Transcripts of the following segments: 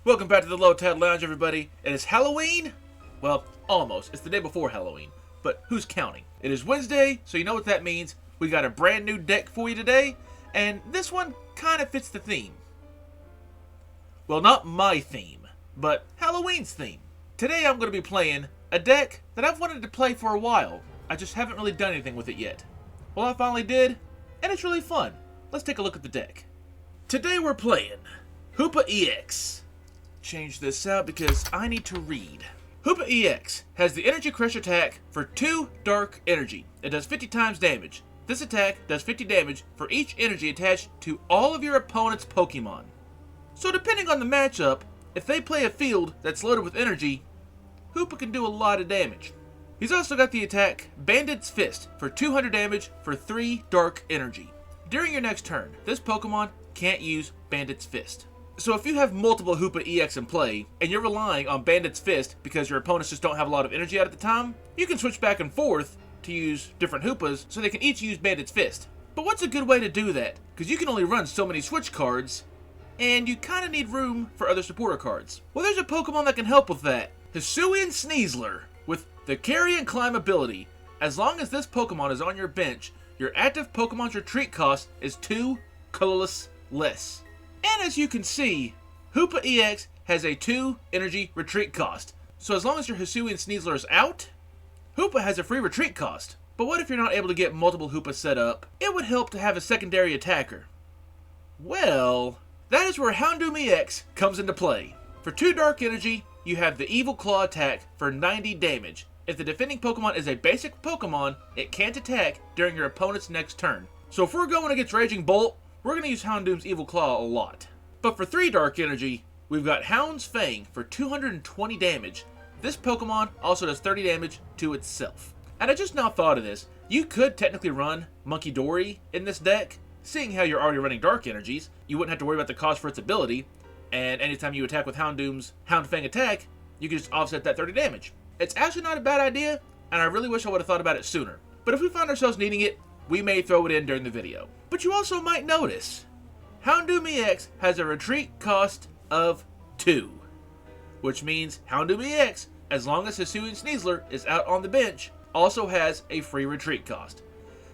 Welcome back to the Low Tide Lounge, everybody. It is Halloween? Well, almost. It's the day before Halloween, but who's counting? It is Wednesday, so you know what that means. We got a brand new deck for you today, and this one kind of fits the theme. Well, not my theme, but Halloween's theme. Today I'm going to be playing a deck that I've wanted to play for a while. I just haven't really done anything with it yet. Well, I finally did, and it's really fun. Let's take a look at the deck. Today we're playing Hoopa EX. Change this out because I need to read. Hoopa EX has the Energy Crush attack for 2 Dark Energy. It does 50 times damage. This attack does 50 damage for each energy attached to all of your opponent's Pokemon. So depending on the matchup, if they play a field that's loaded with energy, Hoopa can do a lot of damage. He's also got the attack Bandit's Fist for 200 damage for 3 Dark Energy. During your next turn, this Pokemon can't use Bandit's Fist. So if you have multiple Hoopa EX in play, and you're relying on Bandit's Fist because your opponents just don't have a lot of energy out at the time, you can switch back and forth to use different Hoopas so they can each use Bandit's Fist. But what's a good way to do that? Because you can only run so many switch cards, and you kind of need room for other supporter cards. Well, there's a Pokemon that can help with that. Hisuian Sneasler, with the Carry and Climb ability. As long as this Pokemon is on your bench, your active Pokemon's retreat cost is 2 colorless less. And as you can see, Hoopa EX has a 2 energy retreat cost. So as long as your Hisuian Sneasler is out, Hoopa has a free retreat cost. But what if you're not able to get multiple Hoopas set up? It would help to have a secondary attacker. Well, that is where Houndoom EX comes into play. For 2 Dark Energy, you have the Evil Claw attack for 90 damage. If the defending Pokemon is a basic Pokemon, it can't attack during your opponent's next turn. So if we're going against Raging Bolt, we're going to use Houndoom's Evil Claw a lot. But for 3 Dark Energy, we've got Hound's Fang for 220 damage. This Pokemon also does 30 damage to itself. And I just now thought of this. You could technically run Monkey Dory in this deck. Seeing how you're already running Dark Energies, you wouldn't have to worry about the cost for its ability. And anytime you attack with Houndoom's Hound Fang attack, you can just offset that 30 damage. It's actually not a bad idea, and I really wish I would have thought about it sooner. But if we find ourselves needing it, we may throw it in during the video. But you also might notice, Houndoom EX has a retreat cost of 2. Which means Houndoom EX, as long as Hisuian Sneasler is out on the bench, also has a free retreat cost.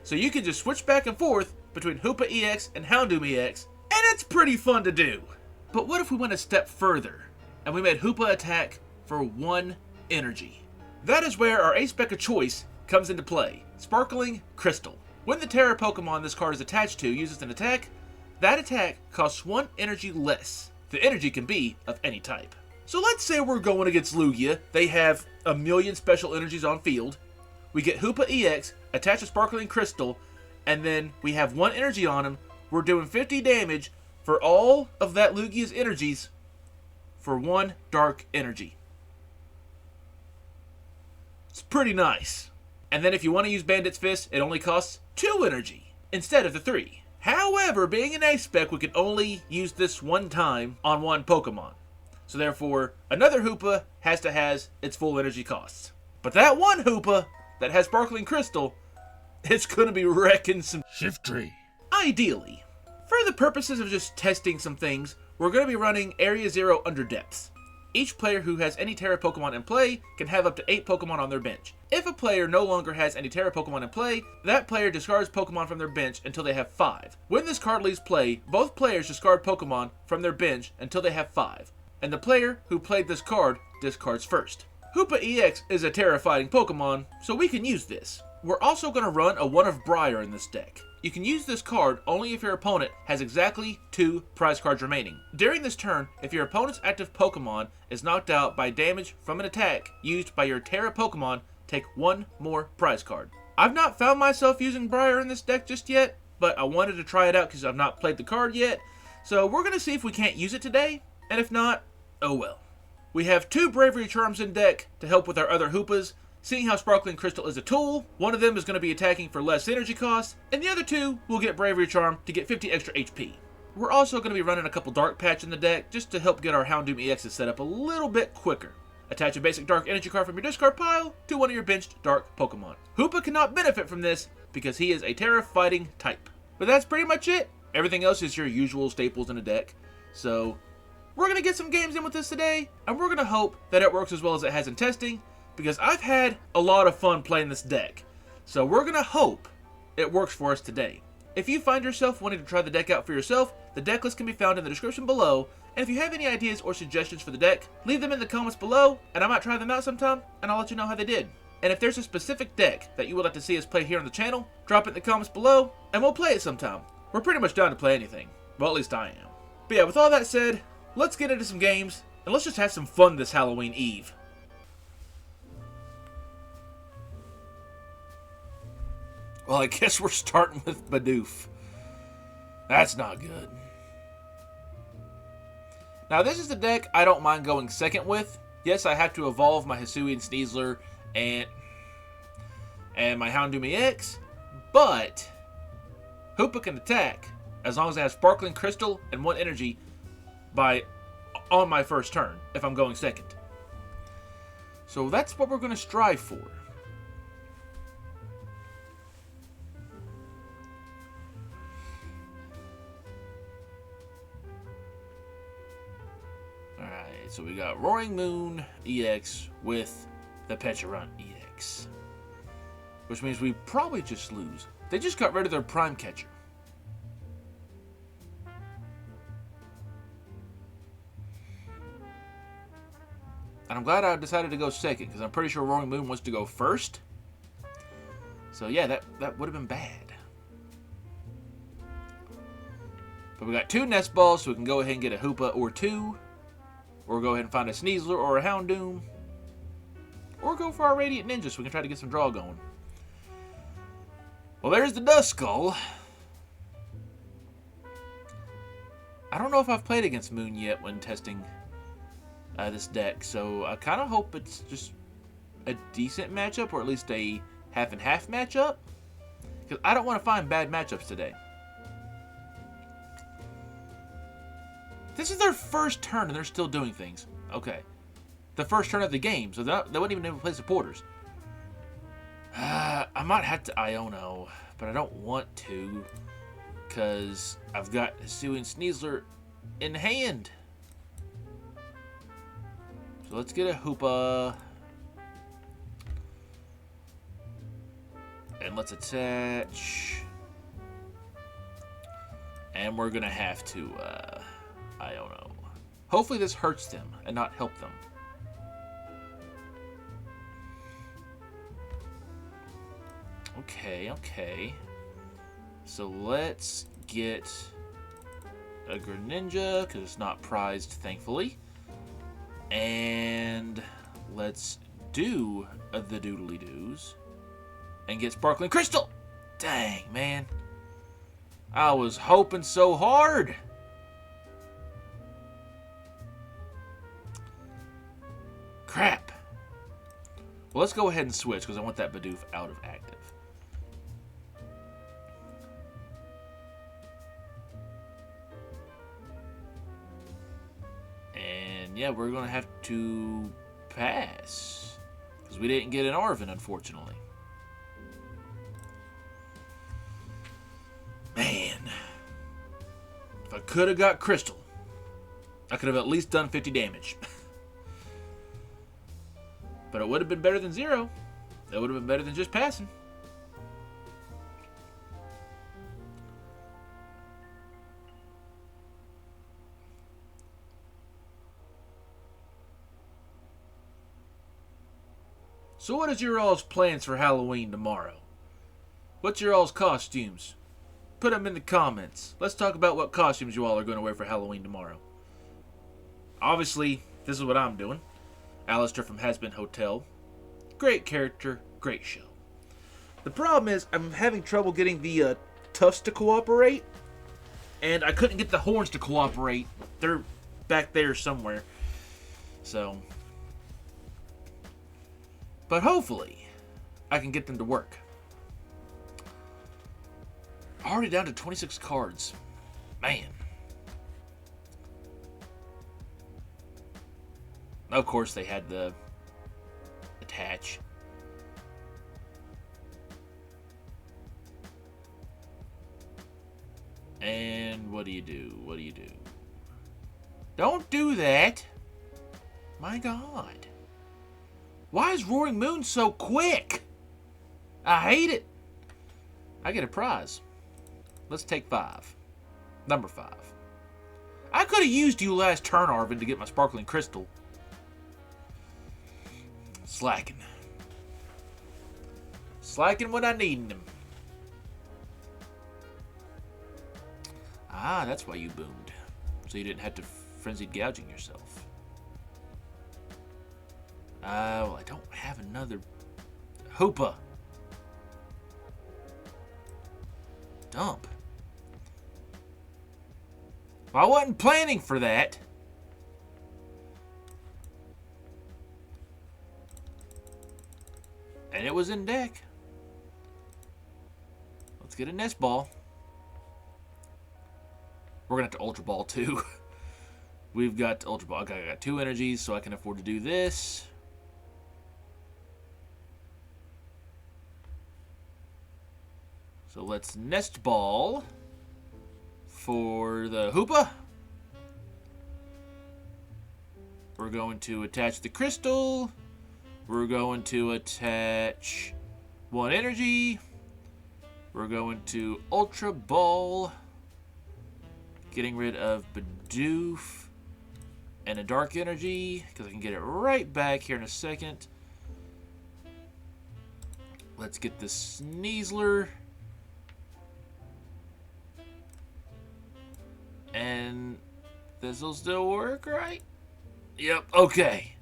So you can just switch back and forth between Hoopa EX and Houndoom EX, and it's pretty fun to do. But what if we went a step further, and we made Hoopa attack for 1 energy? That is where our ace spec of choice comes into play, Sparkling Crystal. When the Terra Pokemon this card is attached to uses an attack, that attack costs 1 energy less. The energy can be of any type. So let's say we're going against Lugia. They have a million special energies on field. We get Hoopa EX, attach a Sparkling Crystal, and then we have 1 energy on him. We're doing 50 damage for all of that Lugia's energies for 1 Dark Energy. It's pretty nice. And then if you want to use Bandit's Fist, it only costs 2 energy instead of the 3. However, being an ace spec, we can only use this 1 time on 1 Pokemon. So therefore, another Hoopa has to has its full energy costs. But that 1 Hoopa that has Sparkling Crystal, it's going to be wrecking some shift tree. Ideally. For the purposes of just testing some things, we're going to be running Area 0 Under Depths. Each player who has any Terra Pokemon in play can have up to 8 Pokemon on their bench. If a player no longer has any Terra Pokemon in play, that player discards Pokemon from their bench until they have 5. When this card leaves play, both players discard Pokemon from their bench until they have 5. And the player who played this card discards first. Hoopa EX is a Terra-fighting Pokemon, so we can use this. We're also going to run a 1 of Briar in this deck. You can use this card only if your opponent has exactly 2 prize cards remaining. During this turn, if your opponent's active Pokemon is knocked out by damage from an attack used by your Terra Pokemon, take 1 more prize card. I've not found myself using Briar in this deck just yet, but I wanted to try it out because I've not played the card yet. So we're going to see if we can't use it today, and if not, oh well. We have 2 Bravery Charms in deck to help with our other Hoopas. Seeing how Sparkling Crystal is a tool, one of them is going to be attacking for less energy cost, and the other 2 will get Bravery Charm to get 50 extra HP. We're also going to be running a couple Dark Patch in the deck just to help get our Houndoom EXs set up a little bit quicker. Attach a basic Dark Energy card from your discard pile to one of your benched Dark Pokemon. Hoopa cannot benefit from this because he is a Terra fighting type. But that's pretty much it. Everything else is your usual staples in a deck. So we're going to get some games in with this today, and we're going to hope that it works as well as it has in testing, because I've had a lot of fun playing this deck. So we're going to hope it works for us today. If you find yourself wanting to try the deck out for yourself, the deck list can be found in the description below, and if you have any ideas or suggestions for the deck, leave them in the comments below, and I might try them out sometime, and I'll let you know how they did. And if there's a specific deck that you would like to see us play here on the channel, drop it in the comments below, and we'll play it sometime. We're pretty much down to play anything. Well, at least I am. But yeah, with all that said, let's get into some games, and let's just have some fun this Halloween Eve. Well, I guess we're starting with Bidoof. That's not good. Now, this is the deck I don't mind going second with. Yes, I have to evolve my Hisuian Sneasler and my Houndoom EX, but Hoopa can attack as long as I have Sparkling Crystal and 1 energy on my first turn if I'm going second. So that's what we're going to strive for. Alright, so we got Roaring Moon EX with the Heatran EX. Which means we probably just lose. They just got rid of their Prime Catcher. And I'm glad I decided to go second, because I'm pretty sure Roaring Moon wants to go first. So yeah, that would have been bad. But we got 2 Nest Balls, so we can go ahead and get a Hoopa or 2. Or go ahead and find a Sneasler or a Houndoom. Or go for our Radiant Ninja so we can try to get some draw going. Well, there's the Duskull. I don't know if I've played against Moon yet when testing this deck, so I kind of hope it's just a decent matchup, or at least a half and half matchup, because I don't want to find bad matchups today. This is their first turn and they're still doing things. Okay, the first turn of the game, so they wouldn't even able to play supporters. I might have to Iono, but I don't want to, because I've got Hisuian Sneasler in hand. So let's get a Hoopa. And let's attach. And we're going to have to, Iono. Hopefully this hurts them and not help them. Okay. So let's get a Greninja, because it's not prized, thankfully. And let's do the doodly-doos and get Sparkling Crystal. Dang, man. I was hoping so hard. Crap. Well, let's go ahead and switch, because I want that Bidoof out of active. Yeah, we're going to have to pass, because we didn't get an Arven, unfortunately. Man. If I could have got Crystal, I could have at least done 50 damage. But it would have been better than 0. It would have been better than just passing. So what is your all's plans for Halloween tomorrow? What's your all's costumes? Put them in the comments. Let's talk about what costumes you all are going to wear for Halloween tomorrow. Obviously, this is what I'm doing. Alistair from Has Been Hotel. Great character, great show. The problem is I'm having trouble getting the tufts to cooperate. And I couldn't get the horns to cooperate. They're back there somewhere. So... but hopefully, I can get them to work. Already down to 26 cards. Man. Of course, they had the attach. And what do you do? What do you do? Don't do that. My God. Why is Roaring Moon so quick? I hate it. I get a prize. Let's take 5. Number 5. I could have used you last turn, Arvin, to get my Sparkling Crystal. Slacking. Slacking when I need them. Ah, that's why you boomed. So you didn't have to frenzied gouging yourself. Well, I don't have another Hoopa. Dump. Well, I wasn't planning for that. And it was in deck. Let's get a Nest Ball. We're going to have to Ultra Ball too. We've got Ultra Ball. Okay, I got 2 energies, so I can afford to do this. So let's Nest Ball for the Hoopa. We're going to attach the Crystal. We're going to attach 1 energy. We're going to Ultra Ball. Getting rid of Bidoof and a Dark Energy, because I can get it right back here in a second. Let's get the Sneasler. And this will still work, right? Yep, okay.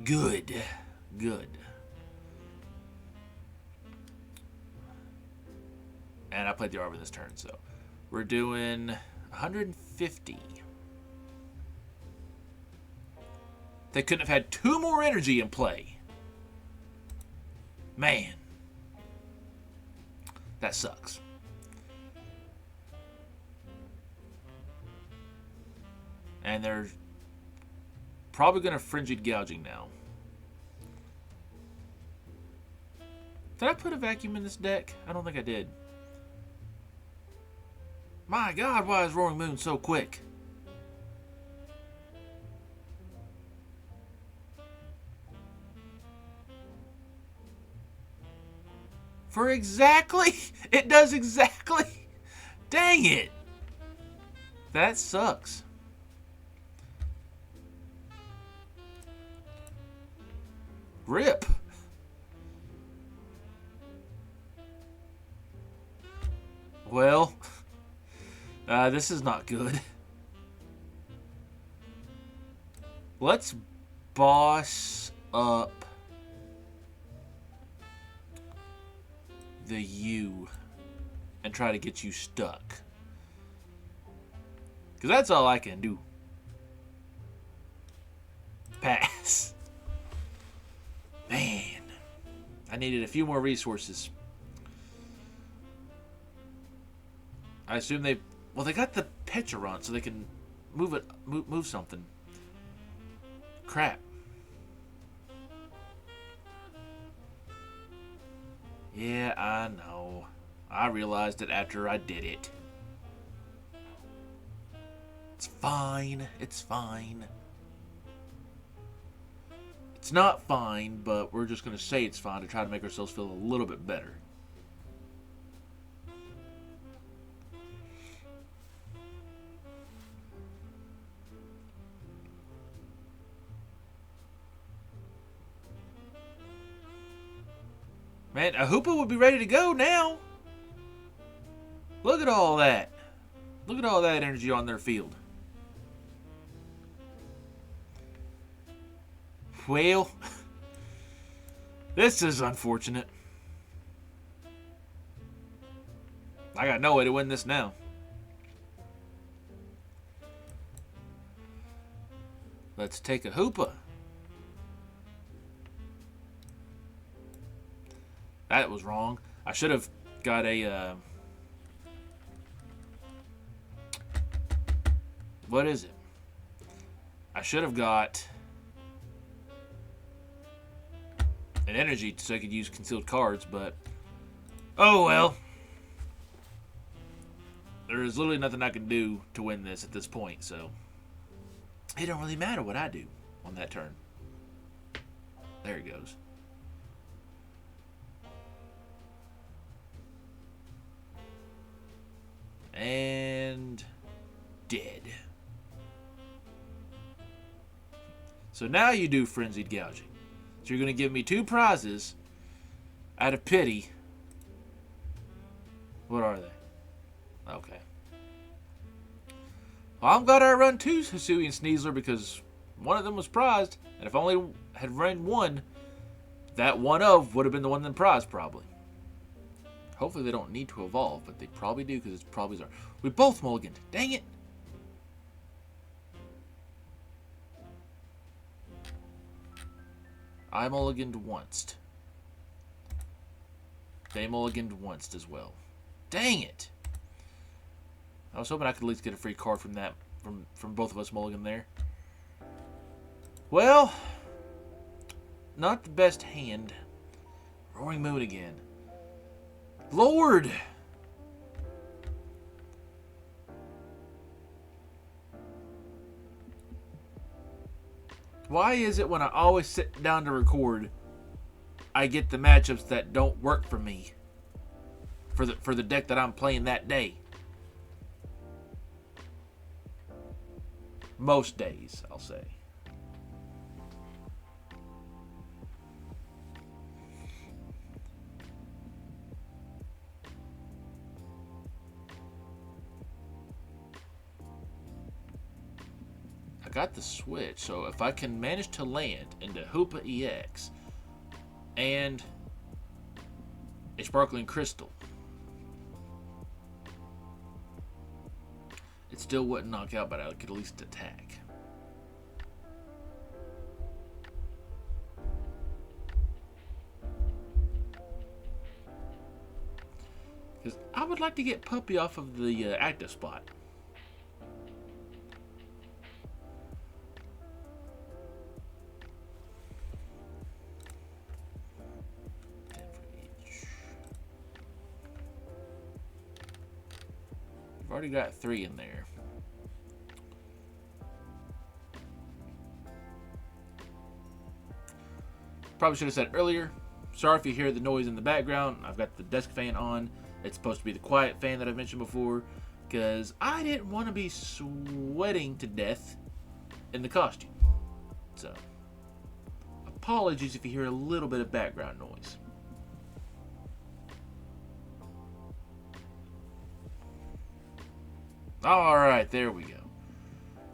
Good. Good. And I played the Arbor this turn, so we're doing 150. They couldn't have had 2 more energy in play. Man. That sucks. And they're probably going to frenzied gouging now. Did I put a vacuum in this deck? I don't think I did. My God, why is Roaring Moon so quick? For exactly? It does exactly? Dang it. That sucks. Rip. Well, this is not good. Let's boss up the U and try to get you stuck. Because that's all I can do. Pass. Man, I needed a few more resources. I assume they got the Heatran, so they can move something. Crap. Yeah, I know. I realized it after I did it. It's fine. It's fine. It's not fine, but we're just going to say it's fine to try to make ourselves feel a little bit better. Man, a Hoopa would be ready to go now. Look at all that. Look at all that energy on their field. Well, this is unfortunate. I got no way to win this now. Let's take a Hoopa. That was wrong. I should have got a... what is it? I should have got an energy so I could use concealed cards, but oh well. There is literally nothing I can do to win this at this point, so it don't really matter what I do on that turn. There it goes. And dead. So now you do Frenzied Gouging. So you're going to give me 2 prizes out of pity. What are they? Okay. Well, I'm glad I run 2 Hisuian Sneasler because one of them was prized. And if I only had run one, that one of would have been the one that prized probably. Hopefully they don't need to evolve, but they probably do because it's probably Zar. We both mulliganed. Dang it. I mulliganed once. They mulliganed once as well. Dang it. I was hoping I could at least get a free card from that, from both of us mulligan there. Well, not the best hand. Roaring Moon again. Lord! Why is it when I always sit down to record, I get the matchups that don't work for me? For the deck that I'm playing that day? Most days, I'll say. I got the switch, so if I can manage to land into Hoopa EX and a Sparkling Crystal, it still wouldn't knock out, but I could at least attack. Because I would like to get Puppy off of the active spot. Already got 3 in there. Probably should have said earlier. Sorry if you hear the noise in the background. I've got the desk fan on. It's supposed to be the quiet fan that I mentioned before, because I didn't want to be sweating to death in the costume. So, apologies if you hear a little bit of background noise. Alright, there we go.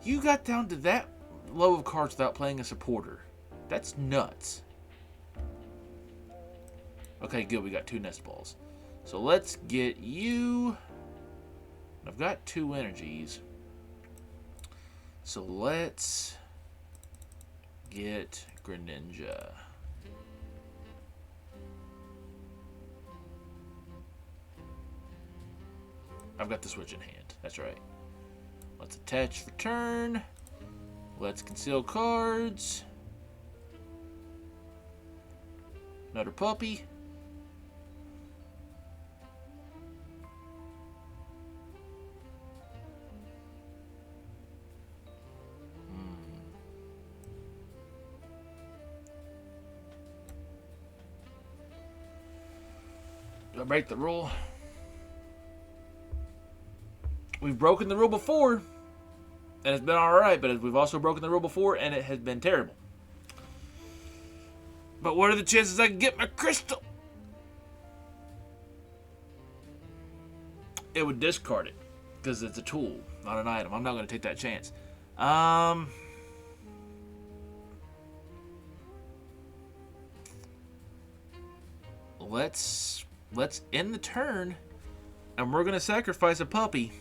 You got down to that low of cards without playing a supporter. That's nuts. Okay, good. We got 2 nest balls. So let's get you. I've got 2 energies. So let's get Greninja. I've got the switch in hand. That's right. Let's attach for turn. Let's conceal cards. Another puppy. Do I break the rule? We've broken the rule before, and it's been alright, but we've also broken the rule before, and it has been terrible. But what are the chances I can get my crystal? It would discard it, because it's a tool, not an item. I'm not going to take that chance. Let's end the turn, and we're going to sacrifice a puppy.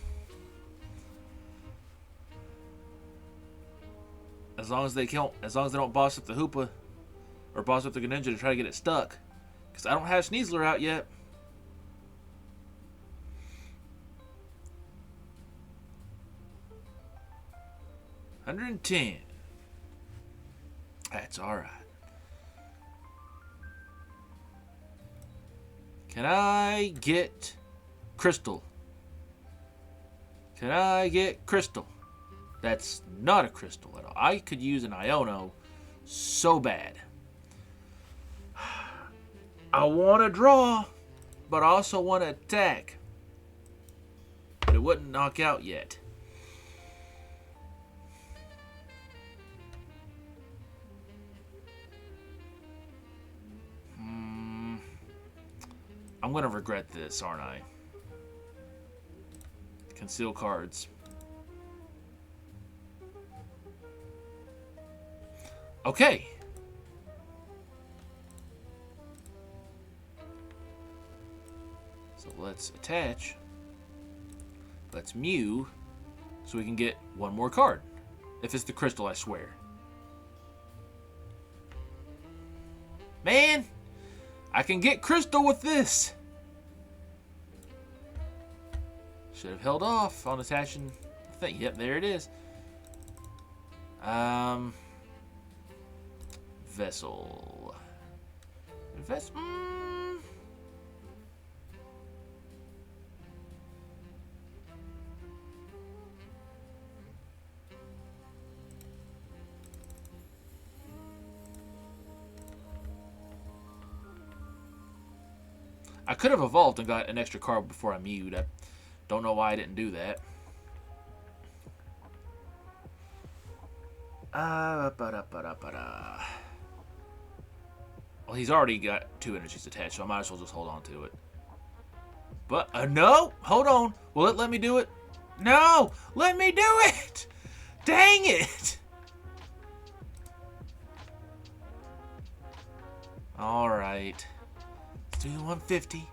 As long as they don't boss up the Hoopa or boss up the Greninja to try to get it stuck. Because I don't have Sneasler out yet. $110. That's alright. Can I get Crystal? Can I get Crystal? That's not a crystal at all. I could use an Iono so bad. I want to draw, but I also want to attack. But it wouldn't knock out yet. I'm going to regret this, aren't I? Conceal cards. Okay. So let's attach. Let's Mew. So we can get one more card. If it's the crystal, I swear. Man! I can get crystal with this. Should have held off on attaching the thing. Yep, there it is. Vessel. I could have evolved and got an extra card before I mewed. I don't know why I didn't do that. Well, he's already got 2 energies attached, so I might as well just hold on to it. But, no! Hold on! Will it let me do it? No! Let me do it! Dang it! Alright. Let's do the 150.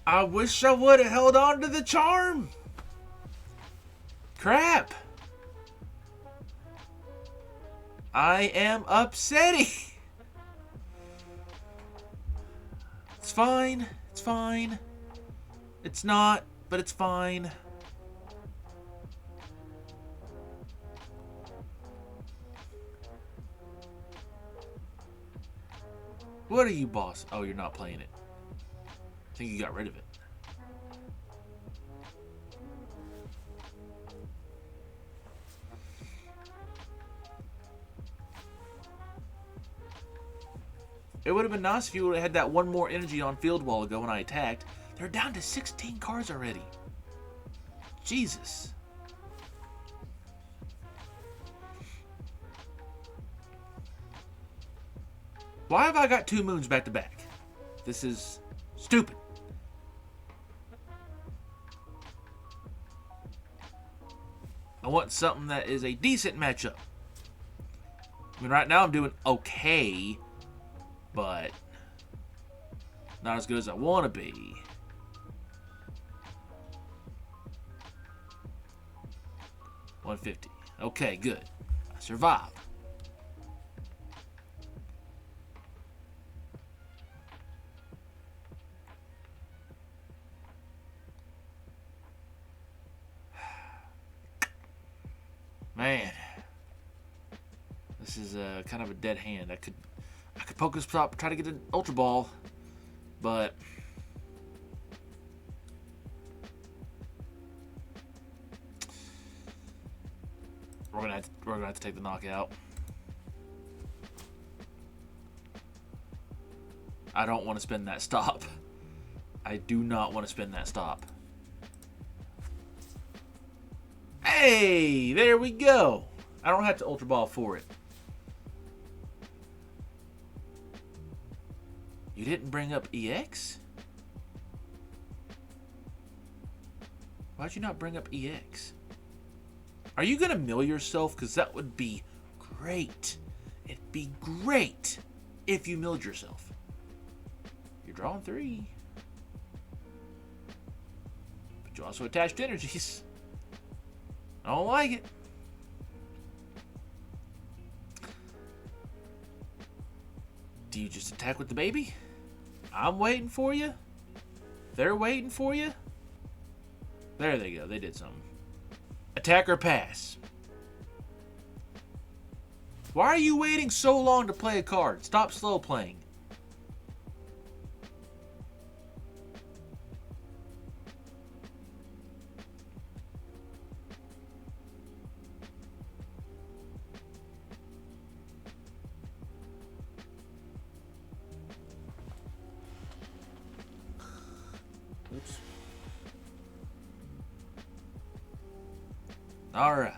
I wish I would have held on to the charm! Crap! I am upsetty! It's fine. It's fine. It's not, but it's fine. What are you, boss? Oh, you're not playing it. I think you got rid of it. It would have been nice if you would have had that one more energy on field wall ago when I attacked. They're down to 16 cards already. Jesus. Why have I got 2 moons back to back? This is stupid. I want something that is a decent matchup. I mean, right now I'm doing okay, but not as good as I want to be. $150. Okay, good. I survived. Man, this is kind of a dead hand. I could Focus Stop, try to get an Ultra Ball, but we're gonna have to take the knockout. I don't want to spend that stop. I do not want to spend that stop. Hey, there we go. I don't have to Ultra Ball for it. You didn't bring up EX? Why'd you not bring up EX? Are you going to mill yourself? Because that would be great. It'd be great if you milled yourself. You're drawing 3. But you also attached energies. I don't like it. Do you just attack with the baby? I'm waiting for you. They're waiting for you. There they go. They did something. Attack or pass. Why are you waiting so long to play a card? Stop slow playing. Alright.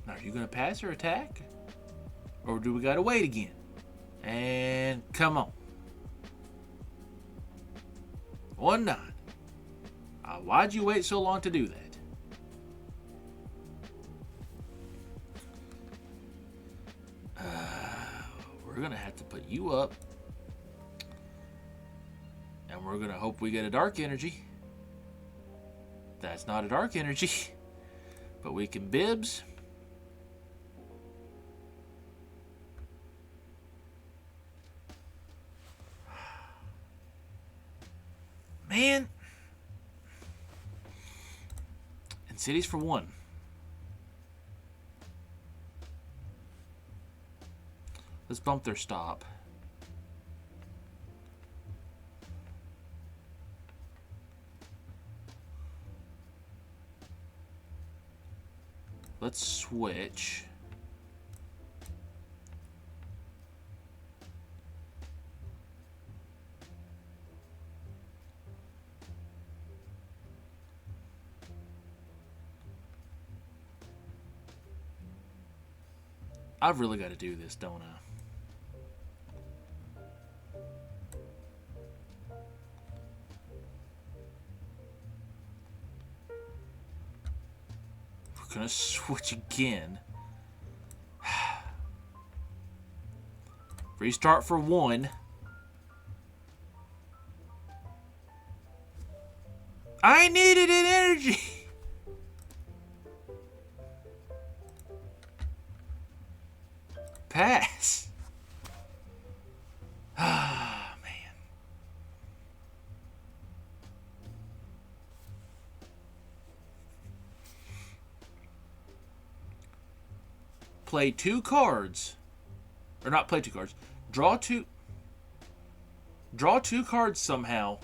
Now, are you going to pass or attack? Or do we got to wait again? And come on. 1-9. Why'd you wait so long to do that? We're going to have to put you up. And we're going to hope we get a dark energy. That's not a dark energy. But we can bibs. Man. And cities for 1. Let's bump their stop. Let's switch. I've really got to do this, don't I? We're gonna switch again. Restart for 1. I needed an energy. Pass. Ah, man. Play 2 cards. Or not play 2 cards. Draw 2 cards somehow.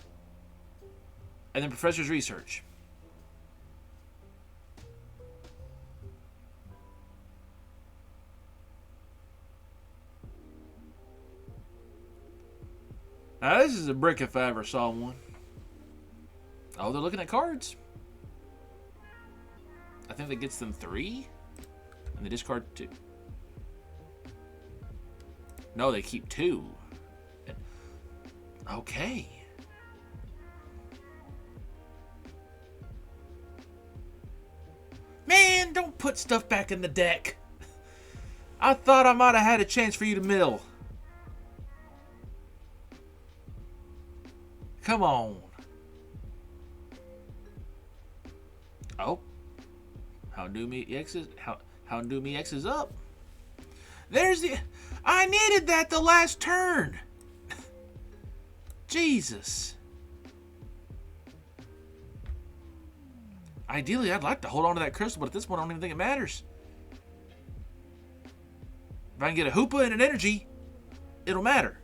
And then Professor's Research. Now, this is a brick if I ever saw one. Oh, they're looking at cards. I think that gets them 3. And they discard 2. No, they keep 2. Okay. Man, don't put stuff back in the deck. I thought I might have had a chance for you to mill. Come on. Oh. Houndoom EX is up. There's the... I needed that the last turn. Jesus. Ideally, I'd like to hold on to that crystal, but at this point, I don't even think it matters. If I can get a Hoopa and an energy, it'll matter.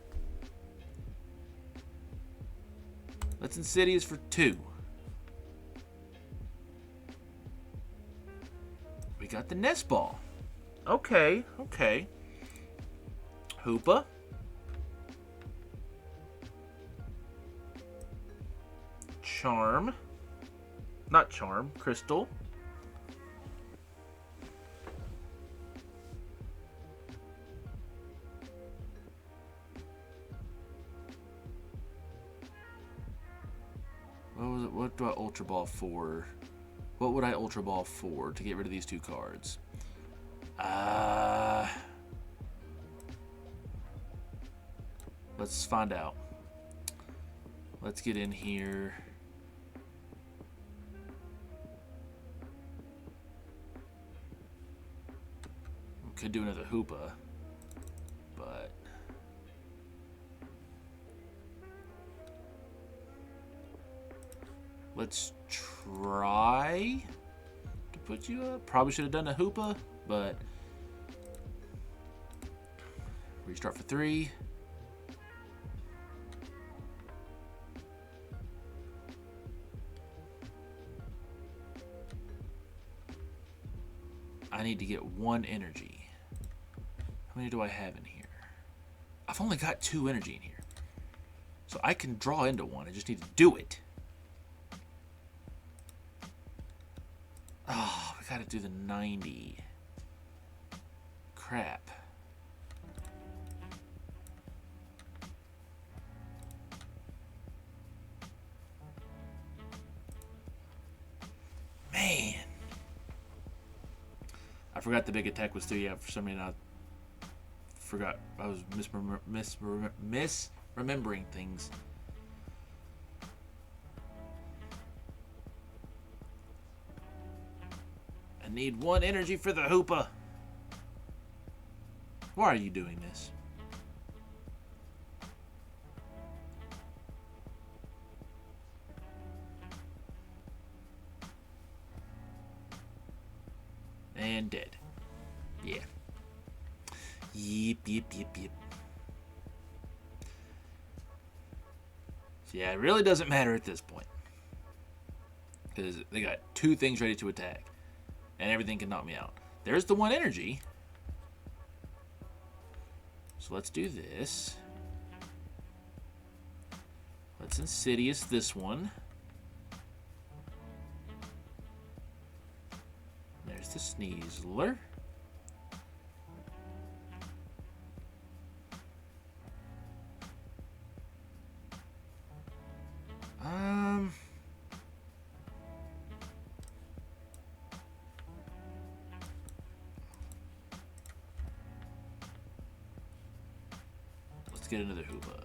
Let's Insidious for 2. We got the Nest Ball. Okay, okay. Hoopa. Charm. Not Charm, Crystal. What do I Ultra Ball for? What would I Ultra Ball for to get rid of these 2 cards? Let's find out. Let's get in here. We could do another Hoopa, but let's try to put you up. Probably should have done a Hoopa, but restart for 3. I need to get 1 energy. How many do I have in here? I've only got 2 energy in here. So I can draw into 1. I just need to do it. Oh. gotta do the 90. Crap. Man. I forgot the big attack was 3. Yeah, for some reason I forgot. I was misremembering things. I need 1 energy for the Hoopa. Why are you doing this? And dead. Yeah. Yep. So yeah, it really doesn't matter at this point. Because they got 2 things ready to attack. And everything can knock me out. There's the 1 energy. So let's do this. Let's Insidious this one. There's the Sneasler. Let's get another Hoopa.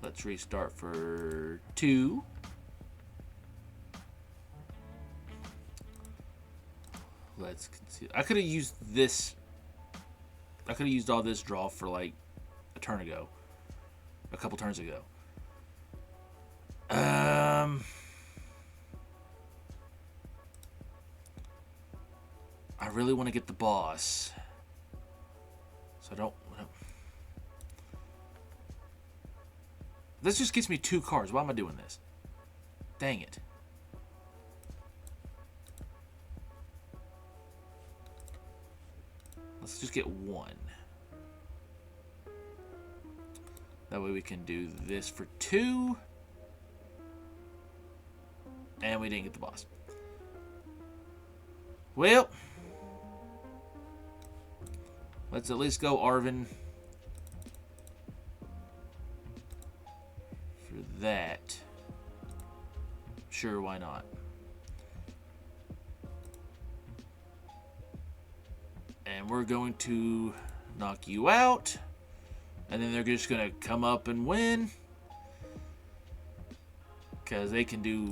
Let's restart for 2. Let's conceal. I could have used this. I could have used all this draw for like a turn ago. A couple turns ago. I really want to get the boss. So I don't. This just gets me 2 cards. Why am I doing this? Dang it. Let's just get 1. That way we can do this for 2. And we didn't get the boss. Well, let's at least go Arvin. That. Sure, why not? And we're going to knock you out. And then they're just going to come up and win. Because they can do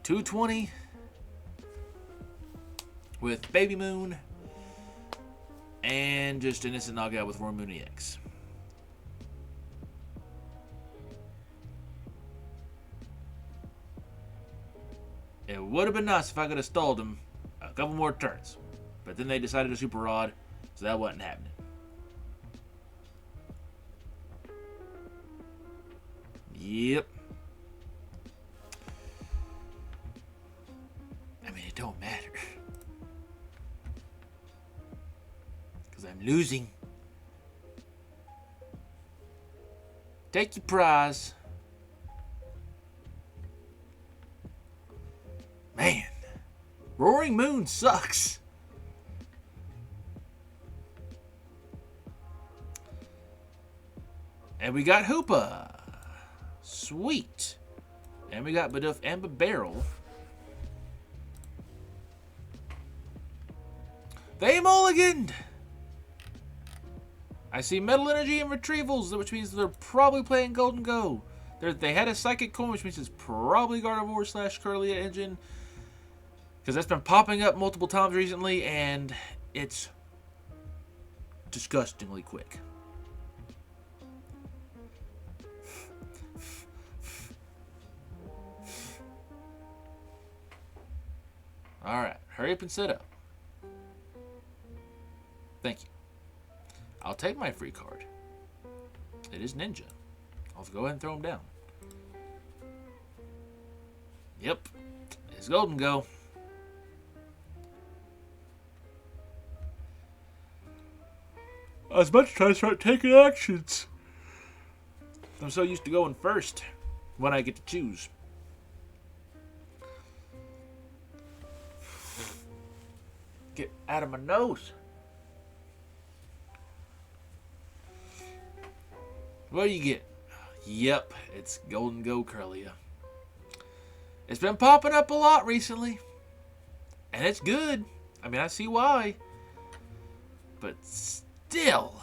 220 with Baby Moon. And just an instant knockout with Roar Moon EX. It would have been nice if I could have stalled them a couple more turns. But then they decided to Super Rod, so that wasn't happening. Yep. I mean, it don't matter. Because I'm losing. Take your prize. Man, Roaring Moon sucks. And we got Hoopa. Sweet. And we got Bidoof and Bibarel. They mulliganed. I see Metal Energy and Retrievals, which means they're probably playing Gholdengo. They had a Psychic Coin, which means it's probably Gardevoir/Curlia engine. Because that's been popping up multiple times recently, and it's disgustingly quick. Alright, hurry up and set up. Thank you. I'll take my free card. It is Ninja. I'll go ahead and throw him down. Yep, it's Gholdengo. I was about to try to start taking actions. I'm so used to going first. when I get to choose. Get out of my nose. What do you get? Yep, it's Gholdengo Curlia. It's been popping up a lot recently. And it's good. I mean, I see why. But still,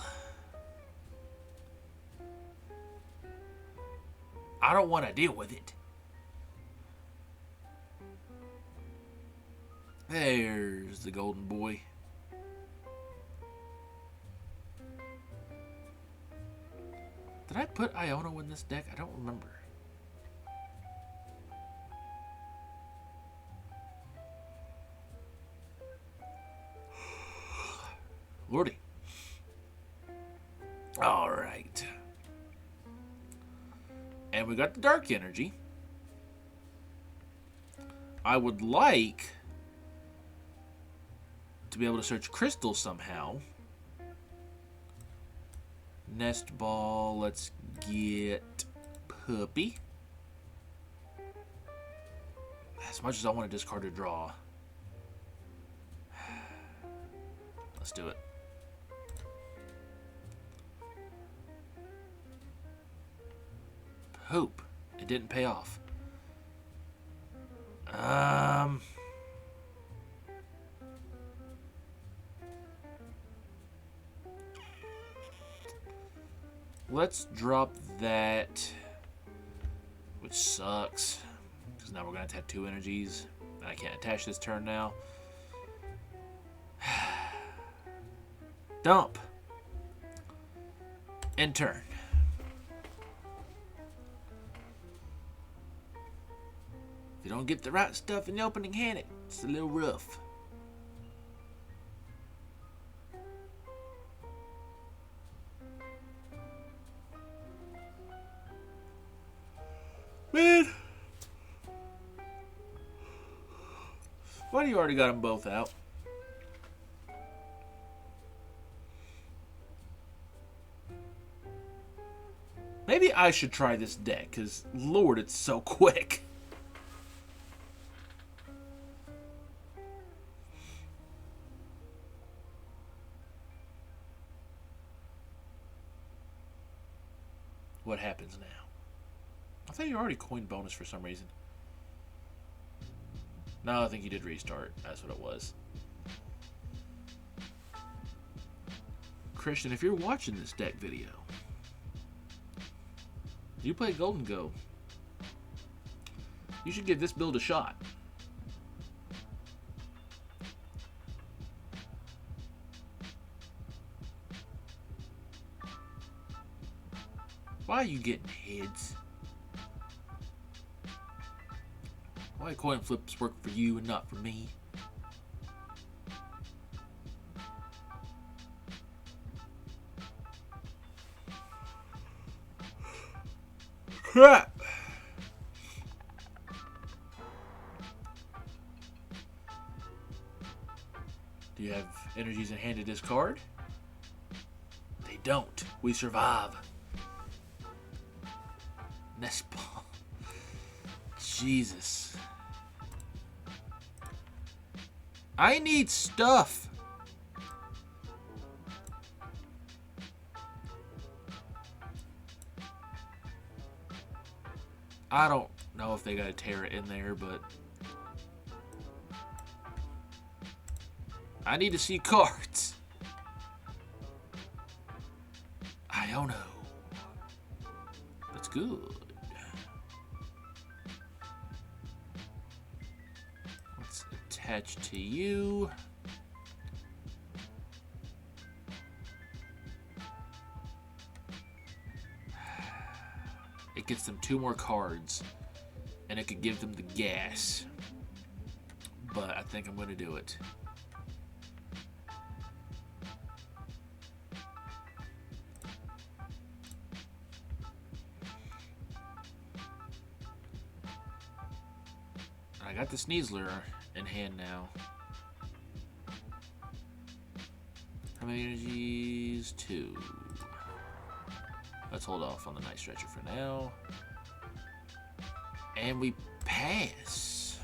I don't want to deal with it. There's the golden boy. Did I put Iono in this deck? I don't remember. Lordy. Alright. And we got the Dark Energy. I would like to be able to search Crystal somehow. Nest Ball. Let's get Puppy. As much as I want to discard or draw. Let's do it. Hope. It didn't pay off. Let's drop that, which sucks, because now we're going to have 2 energies. I can't attach this turn now. Dump. End turn. If you don't get the right stuff in the opening hand, it's a little rough. Man, why do you already got them both out? Maybe I should try this deck, because Lord, it's so quick. What happens now? I thought you already coined bonus for some reason. No, I think you did restart. That's what it was. Christian, if you're watching this deck video, you play Gholdengo, you should give this build a shot. Why are you getting heads? Why coin flips work for you and not for me? Crap! Do you have energies in hand to discard? They don't. We survive. Nest Ball. Jesus. I need stuff. I don't know if they got a Terra in there, but I need to see cards. Iono. That's good. Let's attach to you. It gets them 2 more cards, and it could give them the gas. But I think I'm going to do it. I got the Sneasler in hand now. How many energies? 2. Let's hold off on the Night Stretcher for now. And we pass.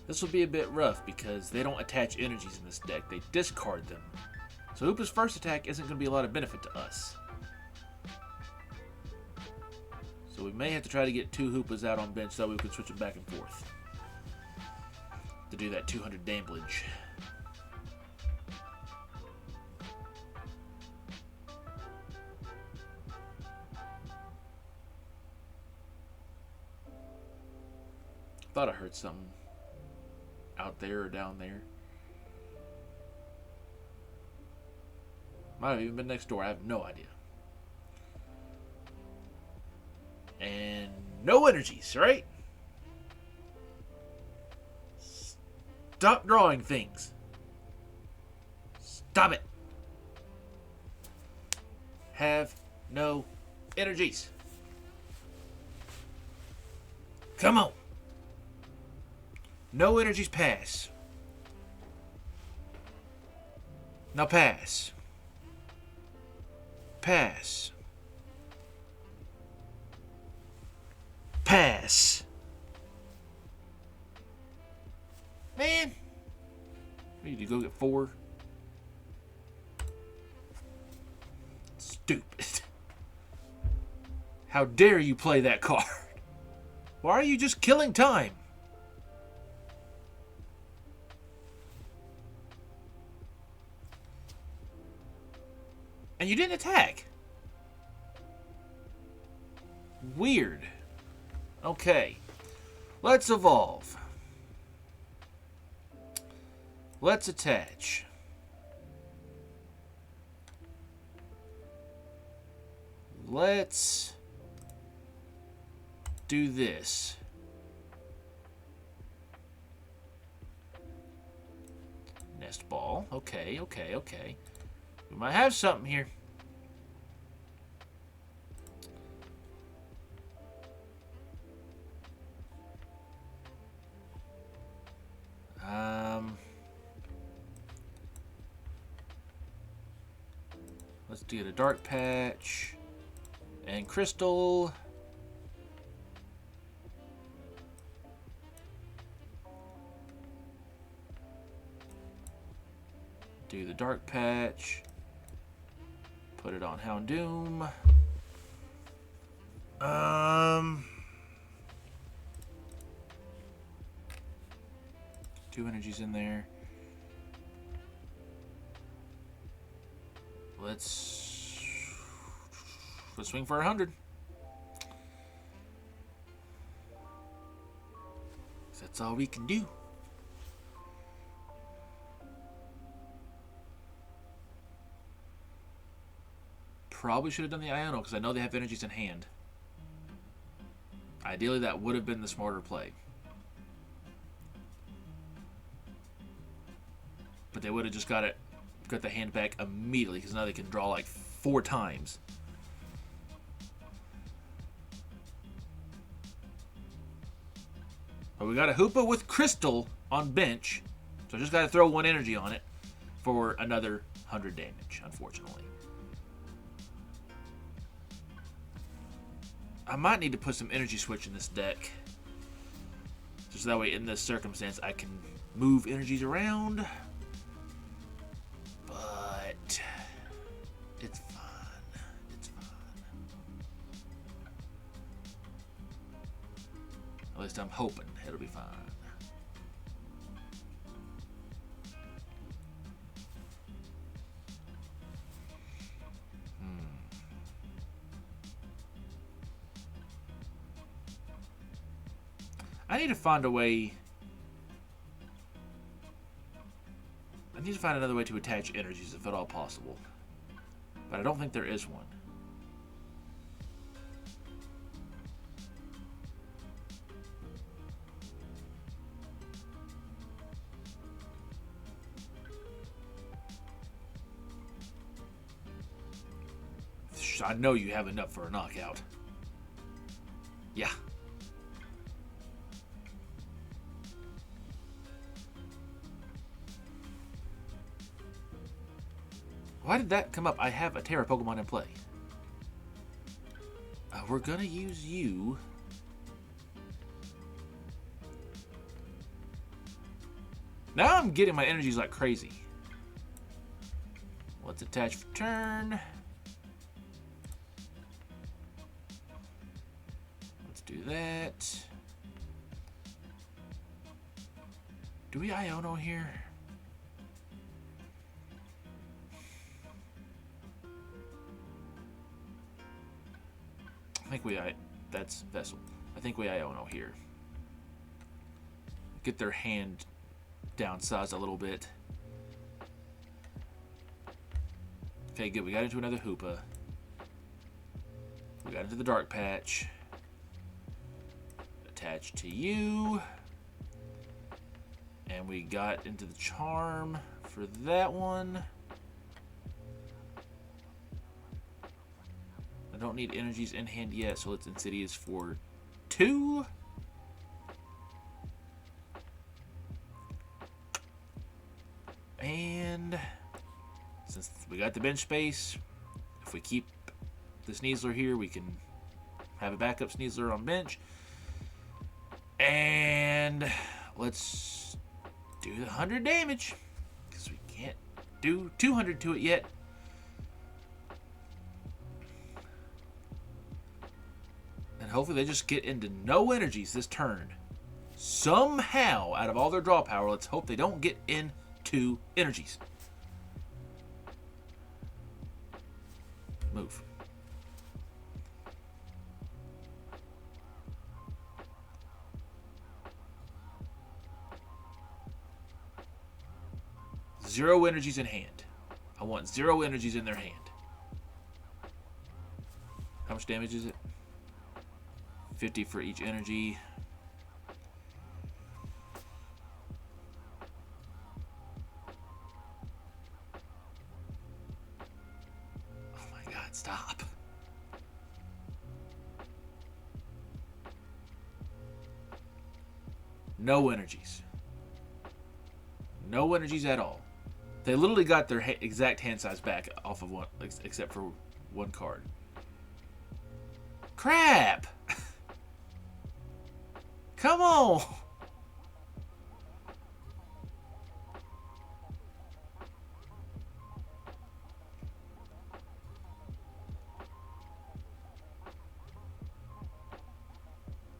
This will be a bit rough because they don't attach energies in this deck. They discard them. So Hoopa's first attack isn't going to be a lot of benefit to us. So we may have to try to get 2 Hoopas out on bench so that we can switch them back and forth to do that 200 damage. Thought I heard something out there or down there. Might have even been next door. I have no idea. And no energies, right? Stop drawing things. Stop it. Have no energies. Come on. No energies pass. Now pass. Pass. Pass. Man. We need to go get 4. Stupid. How dare you play that card? Why are you just killing time? And you didn't attack. Weird. Okay. Let's evolve. Let's attach. Let's do this. Nest ball. Okay, okay, okay. We might have something here. Let's do the dark patch and crystal. Do the dark patch. Put it on Houndoom. 2 energies in there. Let's swing for 100. That's all we can do. Probably should have done the Iono because I know they have energies in hand. Ideally, that would have been the smarter play. But they would have just got the hand back immediately because now they can draw like 4 times. But we got a Hoopa with Crystal on bench, so I just got to throw 1 energy on it for another 100 damage, unfortunately. I might need to put some energy switch in this deck. Just that way, in this circumstance, I can move energies around. But it's fun. It's fun. At least I'm hoping it'll be fine. I need to find a way. I need to find another way to attach energies if at all possible. But I don't think there is one. I know you have enough for a knockout. Yeah. Why did that come up? I have a Terra Pokemon in play. We're gonna use you. Now I'm getting my energies like crazy. Let's attach for turn. Let's do that. Do we Iono here? I think that's Vessel. I think we Iono here. Get their hand downsized a little bit. Okay, good. We got into another Hoopa. We got into the Dark Patch. Attached to you. And we got into the Charm for that one. I don't need energies in hand yet, so let's Insidious for 2. And since we got the bench space, if we keep the Sneasler here, we can have a backup Sneasler on bench. And let's do the 100 damage, because we can't do 200 to it yet. And hopefully they just get into no energies this turn. Somehow, out of all their draw power, let's hope they don't get into energies. Move. Zero energies in hand. I want 0 energies in their hand. How much damage is it? 50 for each energy. Oh my god, stop. No energies. No energies at all. They literally got their exact hand size back off of one, except for one card. Crap! Come on!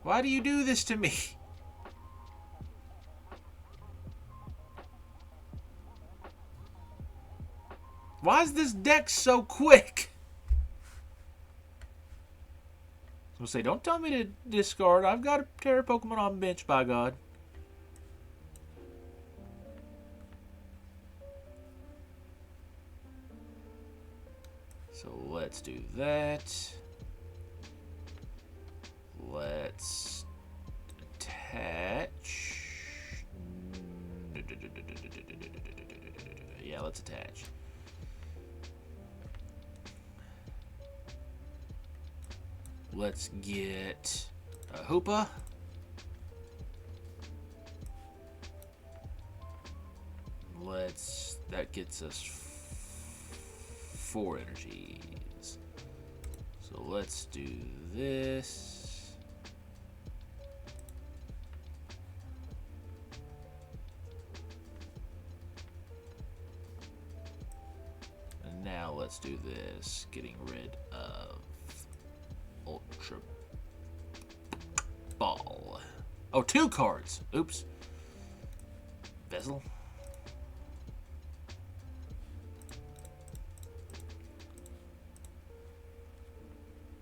Why do you do this to me? Why is this deck so quick? I was gonna say, don't tell me to discard. I've got a Terra Pokemon on bench, by God. So let's do that. Let's attach. Yeah, let's attach. Let's get a Hoopa. That gets us 4 energies. So let's do this. And now let's do this, getting rid of Ultra Ball. Oh, 2 cards. Oops. Vessel.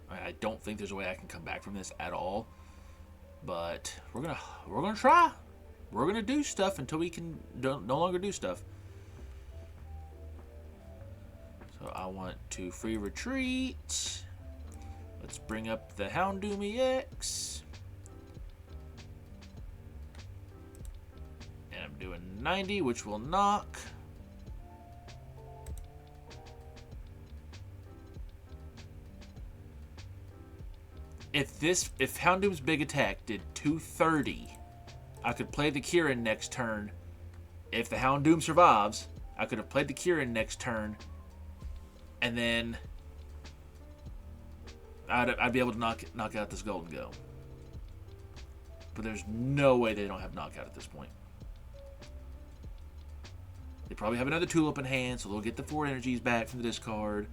I don't think there's a way I can come back from this at all, but we're gonna try. We're gonna do stuff until we can no longer do stuff. So I want to free retreat. Let's bring up the Houndoom EX. And I'm doing 90, which will knock. If Houndoom's big attack did 230, I could play the Kieran next turn. If the Houndoom survives, I could have played the Kieran next turn And then I'd be able to knock out this Gholdengo. But there's no way they don't have knockout at this point. They probably have another Tulip in hand, so they'll get the 4 energies back from the discard.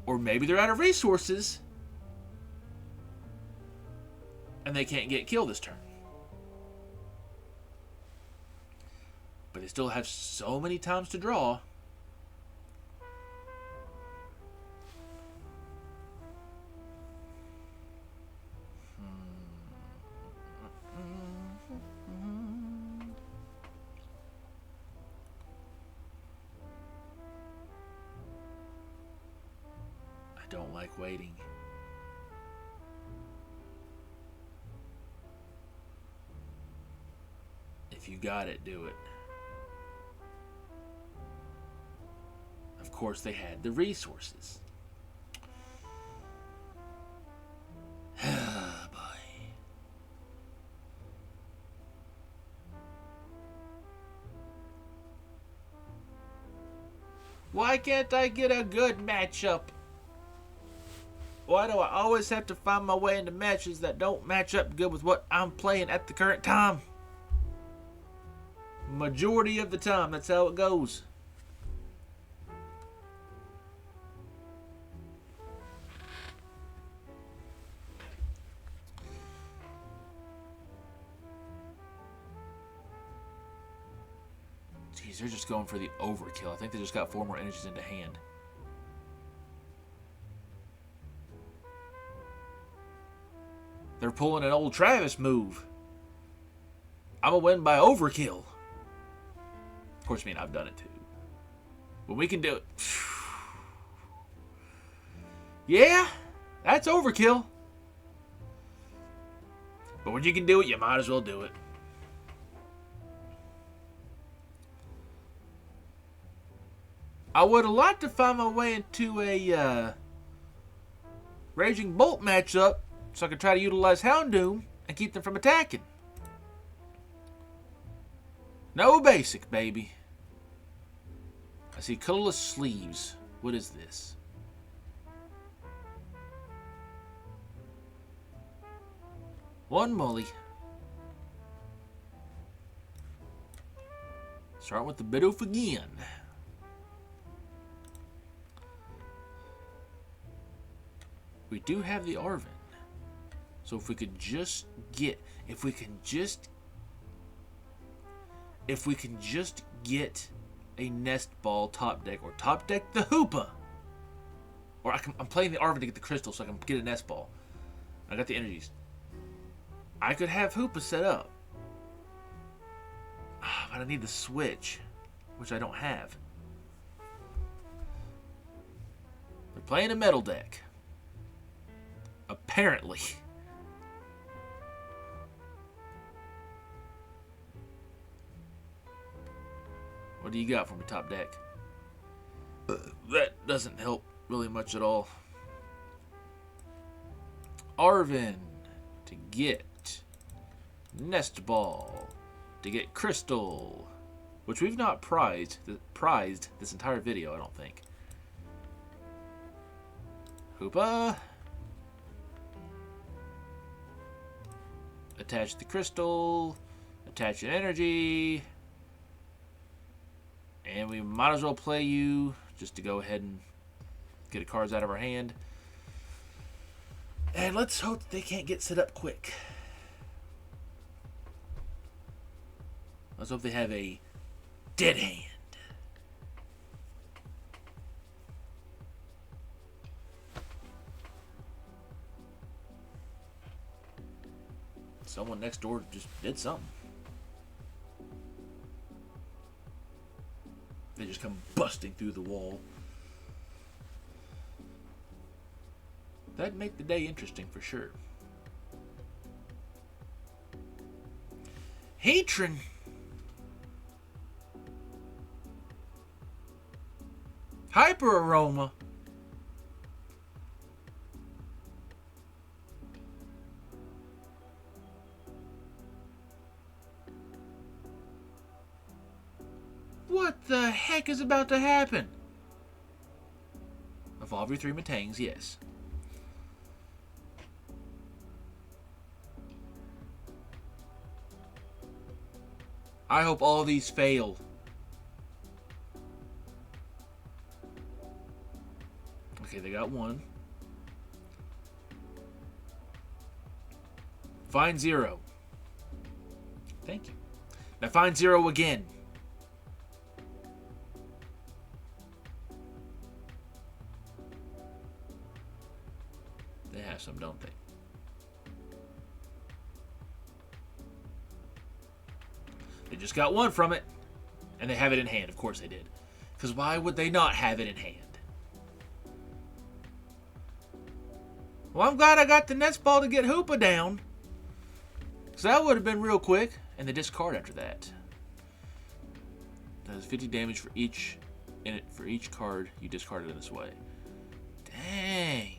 Or maybe they're out of resources and they can't get killed this turn. But they still have so many times to draw. I don't like waiting. If you got it, do it. Of course, they had the resources. Oh, boy. Why can't I get a good matchup? Why do I always have to find my way into matches that don't match up good with what I'm playing at the current time? Majority of the time, that's how it goes. Jeez, they're just going for the overkill. I think they just got 4 more energies into hand. They're pulling an old Travis move. I'm going to win by overkill. Of course, I mean, I've done it too. But we can do it. Yeah, that's overkill. But when you can do it, you might as well do it. I would have liked to find my way into a Raging Bolt matchup so I could try to utilize Houndoom and keep them from attacking. No basic, baby. I see colorless sleeves. What is this? One Mully. Start with the Bidoof again. We do have the Arven. So if we can just get a Nest Ball top deck, or top deck the Hoopa, or I'm playing the Arven to get the crystal so I can get a Nest Ball. I got the energies. I could have Hoopa set up, but I need the switch, which I don't have. They're playing a metal deck, apparently. What do you got for me, top deck? That doesn't help really much at all. Arven to get Nest Ball, to get Crystal, which we've not prized this entire video, I don't think. Hoopa. Attach the Crystal, attach an energy. And we might as well play you just to go ahead and get a cards out of our hand. And let's hope they can't get set up quick. Let's hope they have a dead hand. Someone next door just did something. They just come busting through the wall. That'd make the day interesting for sure. Heatran. Hyper Aroma. What the heck is about to happen? Evolve your 3 Metangs, yes. I hope all these fail. Okay, they got 1. Find 0. Thank you. Now find 0 again. They have some, don't they? They just got 1 from it. And they have it in hand. Of course they did. Because why would they not have it in hand? Well, I'm glad I got the Nest Ball to get Hoopa down. Because that would have been real quick. And they discard after that. Does 50 damage for each card you discarded in this way. Dang.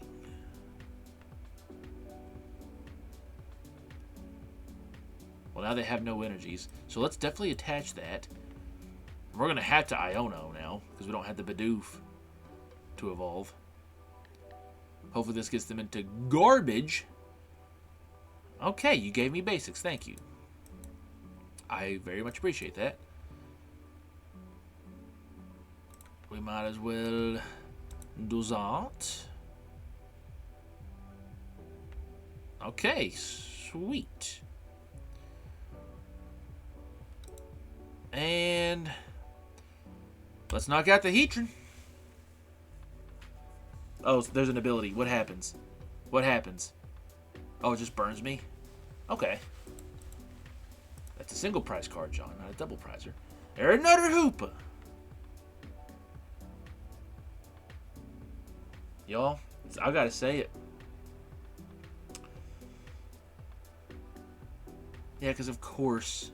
Well, now they have no energies. So let's definitely attach that. We're going to have to Iono now. Because we don't have the Bidoof to evolve. Hopefully this gets them into garbage. Okay, you gave me basics. Thank you. I very much appreciate that. We might as well do that. Okay, sweet. And let's knock out the Heatran. Oh, there's an ability. What happens? What happens? Oh, it just burns me? Okay. That's a single prize card, John, not a double prizer. There's another Hoopa. Y'all, I gotta say it. Yeah, because of course.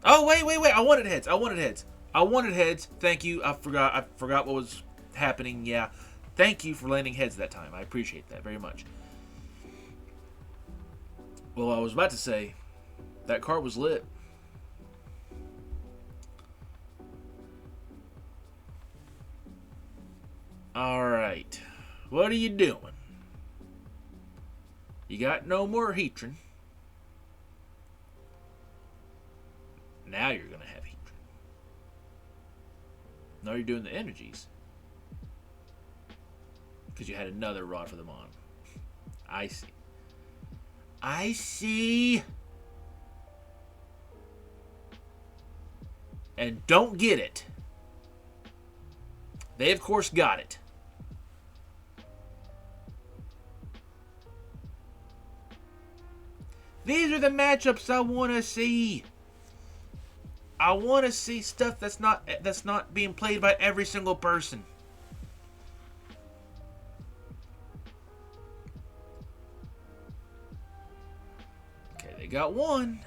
Oh, wait. I wanted heads. I wanted heads. Thank you. I forgot what was happening. Yeah. Thank you for landing heads that time. I appreciate that very much. Well, I was about to say, that card was lit. Alright. What are you doing? You got no more Heatran. Now you're going to have Heatran. Now you're doing the energies. Because you had another rod for them on. I see. I see. And don't get it. They, of course, got it. These are the matchups I want to see. I want to see stuff that's not being played by every single person. Okay, they got 1.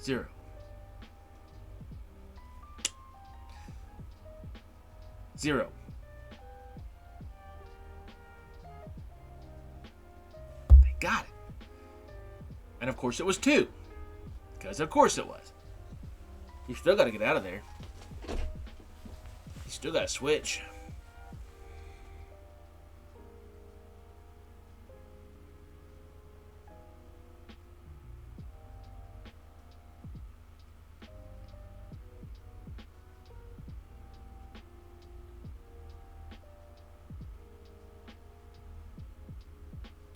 0. Zero. They got it. And of course it was 2. Because of course it was. You still got to get out of there. You still got to switch.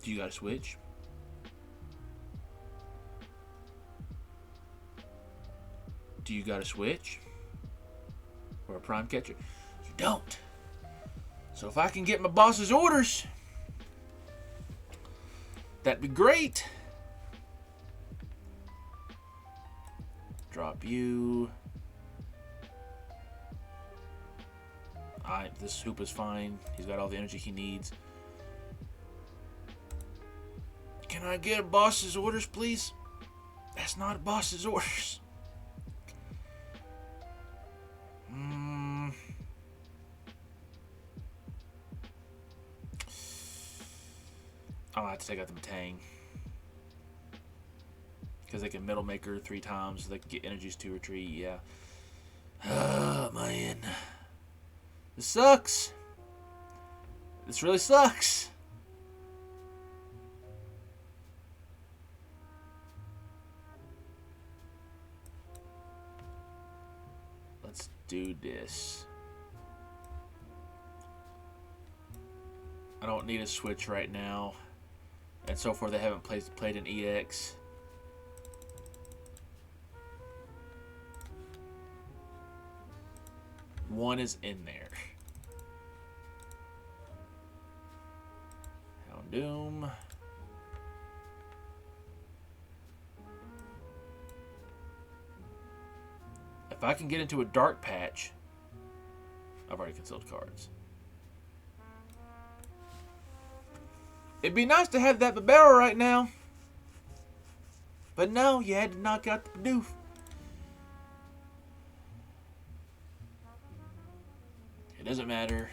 Do you got to switch? Do you got to switch? Or a prime catcher? You don't. So if I can get my boss's orders, that'd be great. Drop you. Alright, this Hoopa's fine. He's got all the energy he needs. Can I get a boss's orders, please? That's not a boss's orders. I'll have to take out the Metang. Because they can Middle Maker 3 times, so they can get energies to retreat, yeah. Oh, man. This sucks. This really sucks. Let's do this. I don't need a switch right now. And so far they haven't played an EX. One is in there. Houndoom. If I can get into a dark patch, I've already concealed cards. It'd be nice to have that Bibarel right now. But no, you had to knock out the Bidoof. It doesn't matter.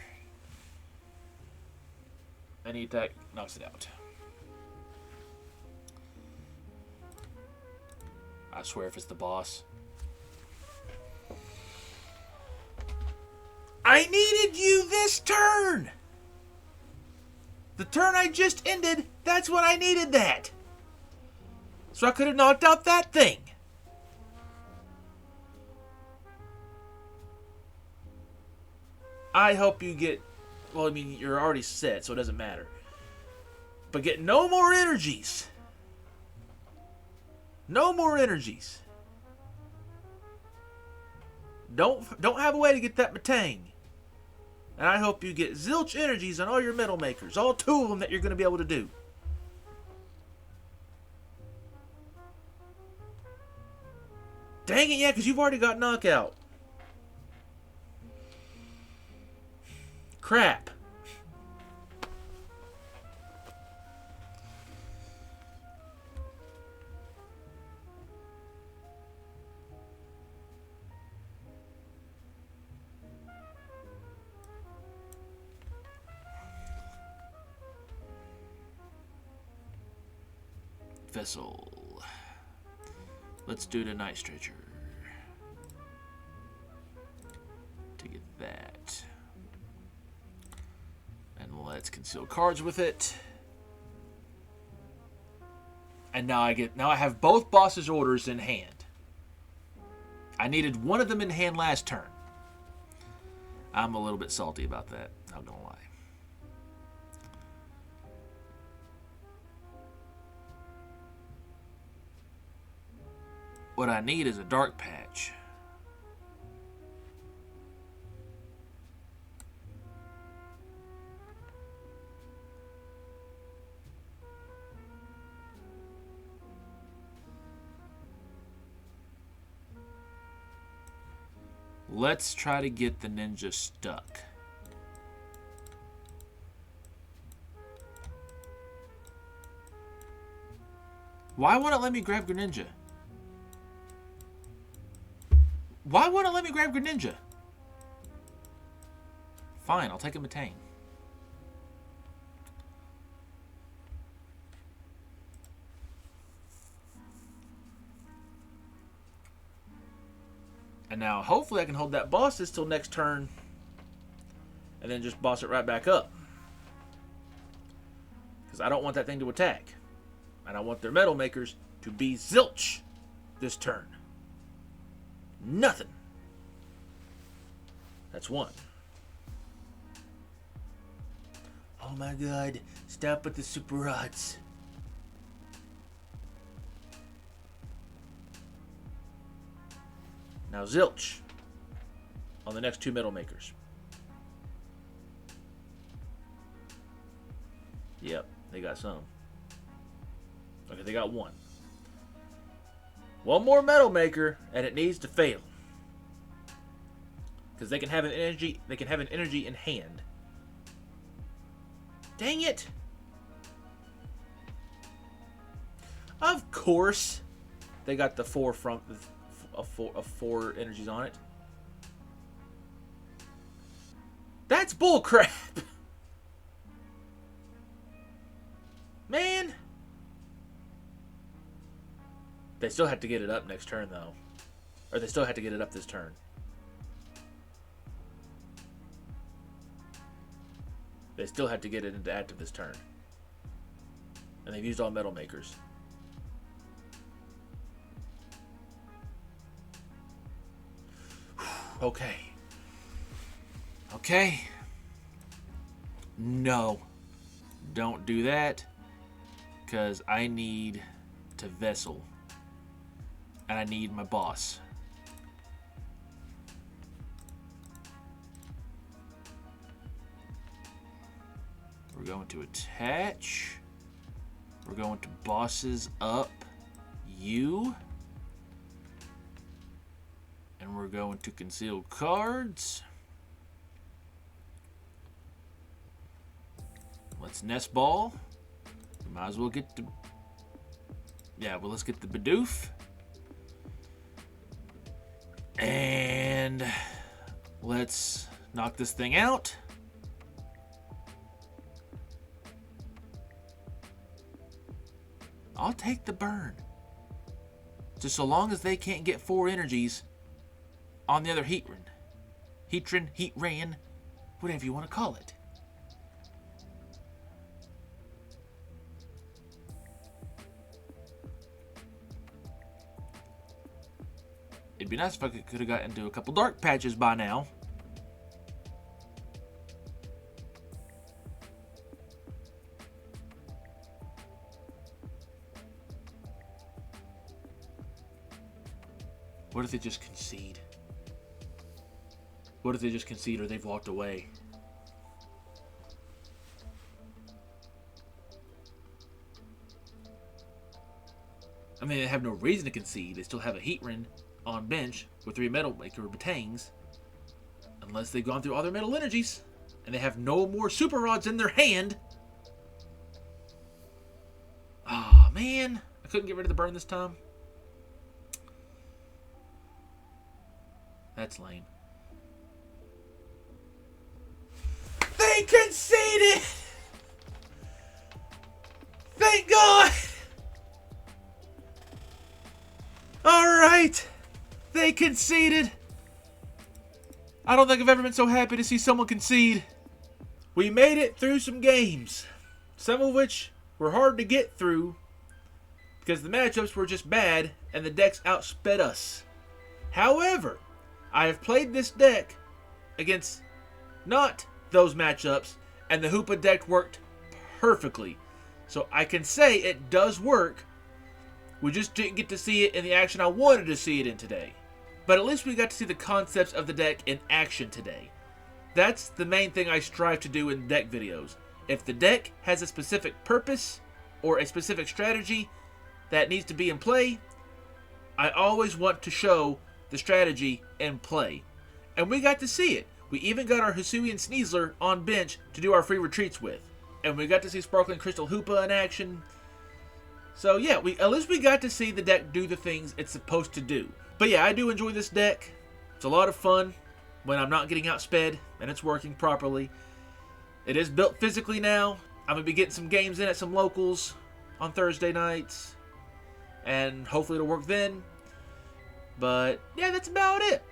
Any attack knocks it out. I swear if it's the boss. I needed you this turn! The turn I just ended, that's when I needed that. So I could have knocked out that thing. I hope you get... Well, I mean, you're already set, so it doesn't matter. But get no more energies. No more energies. Don't have a way to get that Metang. And I hope you get zilch energies on all your metal makers. All 2 of them that you're going to be able to do. Dang it, yeah, because you've already got knockout. Crap. Vessel. Let's do the Night Stretcher. To get that. And let's conceal cards with it. And now I have both bosses' orders in hand. I needed one of them in hand last turn. I'm a little bit salty about that, not gonna lie. What I need is a dark patch. Let's try to get the ninja stuck. Why won't it let me grab Greninja? Why won't it let me grab Greninja? Fine, I'll take a Metang. And now, hopefully I can hold that boss till next turn. And then just boss it right back up. Because I don't want that thing to attack. And I want their metal makers to be zilch this turn. Nothing. That's one. Oh my god. Stop with the super rods. Now zilch on the next 2 metal makers. Yep, they got some. Okay, they got one. One more metal maker, and it needs to fail. Because they can have an energy. They can have an energy in hand. Dang it! Of course, they got the 4 from of 4 energies on it. That's bullcrap, man. They still have to get it up next turn, though. Or they still have to get it up this turn. They still have to get it into active this turn. And they've used all Metal Makers. Okay. Okay. No. Don't do that. Because I need to Vessel. And I need my boss. We're going to attach. We're going to bosses up you. And we're going to conceal cards. Let's nest ball. We might as well get the... Yeah, well, let's get the Bidoof. And let's knock this thing out. I'll take the burn. Just so long as they can't get 4 energies on the other Heatran. Heatran, whatever you want to call it. It'd be nice if I could have gotten into a couple dark patches by now. What if they just concede? What if they just concede or they've walked away? I mean, they have no reason to concede. They still have a Heatran on bench with 3 Metal Maker Batangs. Unless they've gone through all their Metal Energies. And they have no more Super Rods in their hand. Ah, man. I couldn't get rid of the burn this time. That's lame. They conceded! Thank God! Alright! They conceded! I don't think I've ever been so happy to see someone concede. We made it through some games. Some of which were hard to get through because the matchups were just bad and the decks outsped us. However, I have played this deck against not those matchups, and the Hoopa deck worked perfectly. So I can say it does work. We just didn't get to see it in the action I wanted to see it in today. But at least we got to see the concepts of the deck in action today. That's the main thing I strive to do in deck videos. If the deck has a specific purpose or a specific strategy that needs to be in play, I always want to show the strategy in play. And we got to see it. We even got our Hisuian Sneasler on bench to do our free retreats with. And we got to see Sparkling Crystal Hoopa in action. So yeah, at least we got to see the deck do the things it's supposed to do. But yeah, I do enjoy this deck. It's a lot of fun when I'm not getting outsped and it's working properly. It is built physically now. I'm going to be getting some games in at some locals on Thursday nights. And hopefully it'll work then. But yeah, that's about it.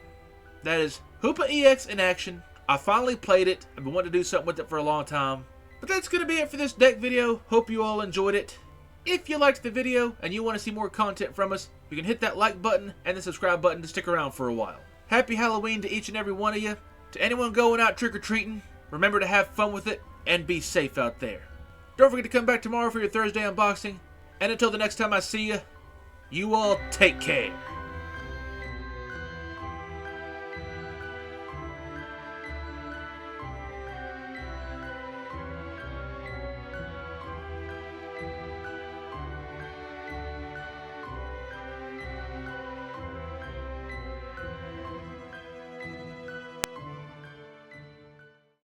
That is Hoopa EX in action. I finally played it. I've been wanting to do something with it for a long time. But that's going to be it for this deck video. Hope you all enjoyed it. If you liked the video and you want to see more content from us, you can hit that like button and the subscribe button to stick around for a while. Happy Halloween to each and every one of you. To anyone going out trick-or-treating, remember to have fun with it and be safe out there. Don't forget to come back tomorrow for your Thursday unboxing. And until the next time I see you, you all take care.